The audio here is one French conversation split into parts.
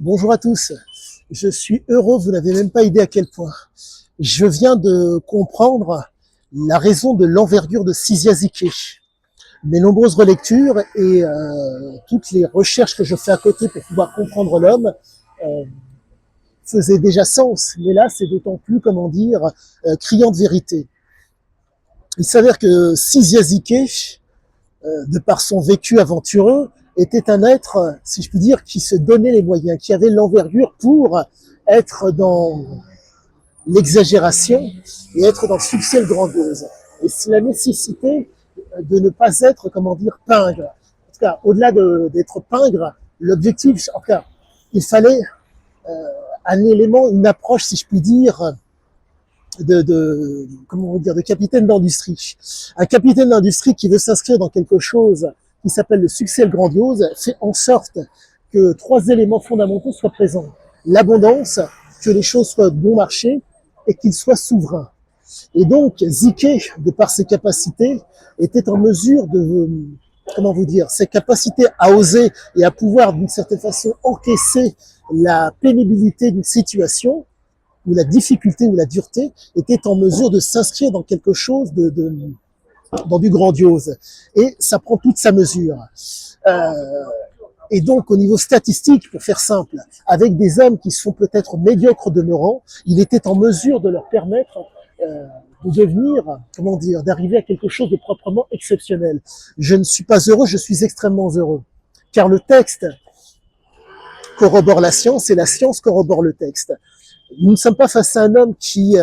Bonjour à tous, je suis heureux, vous n'avez même pas idée à quel point. Je viens de comprendre la raison de l'envergure de Cyzia-Ziqué. Mes nombreuses relectures et toutes les recherches que je fais à côté pour pouvoir comprendre l'homme euh, faisaient déjà sens, mais là c'est d'autant plus, criant de vérité. Il s'avère que Cyzia-Ziqué, de par son vécu aventureux, était un être, si je puis dire, qui se donnait les moyens, qui avait l'envergure pour être dans l'exagération et être dans le succès grandiose. Et c'est la nécessité de ne pas être, pingre. En tout cas, au-delà d'être pingre, l'objectif, en tout cas, il fallait un élément, une approche, si je puis dire, de capitaine d'industrie. Un capitaine d'industrie qui veut s'inscrire dans quelque chose qui s'appelle le succès grandiose fait en sorte que trois éléments fondamentaux soient présents. L'abondance, que les choses soient bon marché et qu'ils soient souverains. Et donc, Ziqué, de par ses capacités, était en mesure de, ses capacités à oser et à pouvoir, d'une certaine façon, encaisser la pénibilité d'une situation, où la difficulté ou la dureté était en mesure de s'inscrire dans quelque chose dans du grandiose. Et ça prend toute sa mesure. Euh, et donc, au niveau statistique, pour faire simple, avec des hommes qui sont peut-être médiocres demeurant, il était en mesure de leur permettre de devenir, d'arriver à quelque chose de proprement exceptionnel. Je ne suis pas heureux, je suis extrêmement heureux. Car le texte corrobore la science et la science corrobore le texte. Nous ne sommes pas face à un homme qui,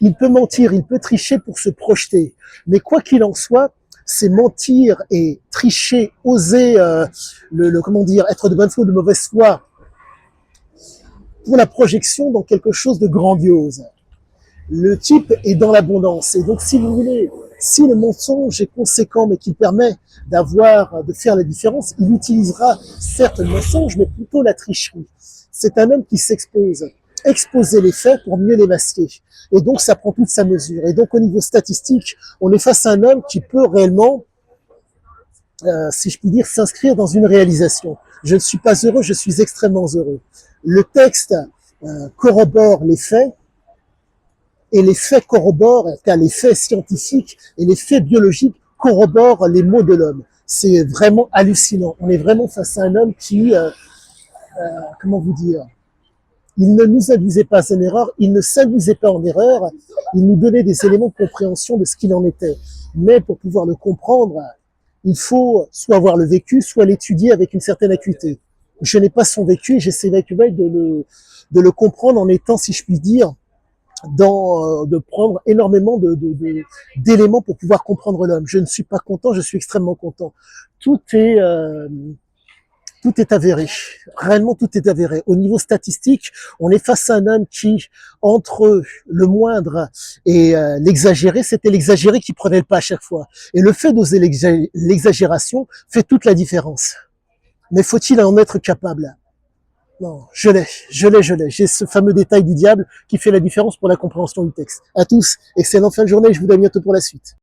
il peut mentir, il peut tricher pour se projeter. Mais quoi qu'il en soit, c'est mentir et tricher, oser, être de bonne foi ou de mauvaise foi pour la projection dans quelque chose de grandiose. Le type est dans l'abondance. Et donc, si vous voulez, si le mensonge est conséquent, mais qu'il permet de faire la différence, il utilisera certes le mensonge, mais plutôt la tricherie. C'est un homme qui s'expose. Exposer les faits pour mieux les masquer. Et donc, ça prend toute sa mesure. Et donc, au niveau statistique, on est face à un homme qui peut réellement, si je puis dire, s'inscrire dans une réalisation. Je ne suis pas heureux, je suis extrêmement heureux. Le texte corrobore les faits, et les faits corroborent, car les faits scientifiques et les faits biologiques corroborent les mots de l'homme. C'est vraiment hallucinant. On est vraiment face à un homme qui, il ne nous induisait pas en erreur, il ne s'induisait pas en erreur, il nous donnait des éléments de compréhension de ce qu'il en était. Mais pour pouvoir le comprendre, il faut soit avoir le vécu, soit l'étudier avec une certaine acuité. Je n'ai pas son vécu et j'essaie de le comprendre en étant, si je puis dire, de prendre énormément d'éléments pour pouvoir comprendre l'homme. Je ne suis pas content, je suis extrêmement content. Tout est avéré. Réellement, tout est avéré. Au niveau statistique, on est face à un homme qui, entre le moindre et l'exagéré, c'était l'exagéré qui prenait le pas à chaque fois. Et le fait d'oser l'exagération fait toute la différence. Mais faut-il en être capable? Non, je l'ai. J'ai ce fameux détail du diable qui fait la différence pour la compréhension du texte. À tous, excellente fin de journée, je vous dis à bientôt pour la suite.